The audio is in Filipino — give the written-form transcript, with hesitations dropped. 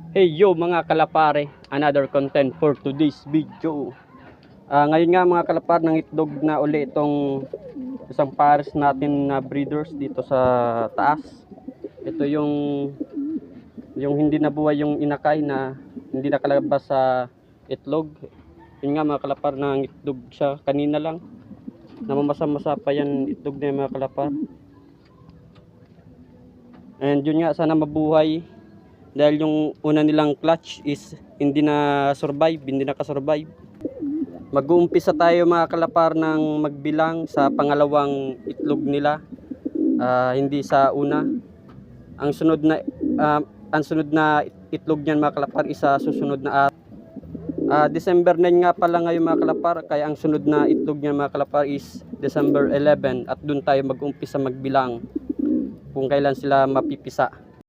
Hey yo mga kalapare, another content for today's video. Ngayon nga mga kalapar, ng itlog na uli itong isang pares natin na breeders dito sa taas. Ito yung hindi nabuhay yung inakay na hindi nakalabas sa itlog. Yun nga mga kalapar, ng itlog siya kanina lang. Namamasa-masa pa yan itlog na yung mga kalapar. And yun nga, sana mabuhay. Dahil yung una nilang clutch is hindi nakasurvive. Mag-uumpisa tayo mga kalapar ng magbilang sa pangalawang itlog nila, hindi sa una. Ang sunod na itlog niyan mga kalapar isa susunod na December 9 nga pala ngayon mga kalapar, kaya ang sunod na itlog niyan mga kalapar is December 11 at doon tayo mag-uumpisa magbilang kung kailan sila mapipisa.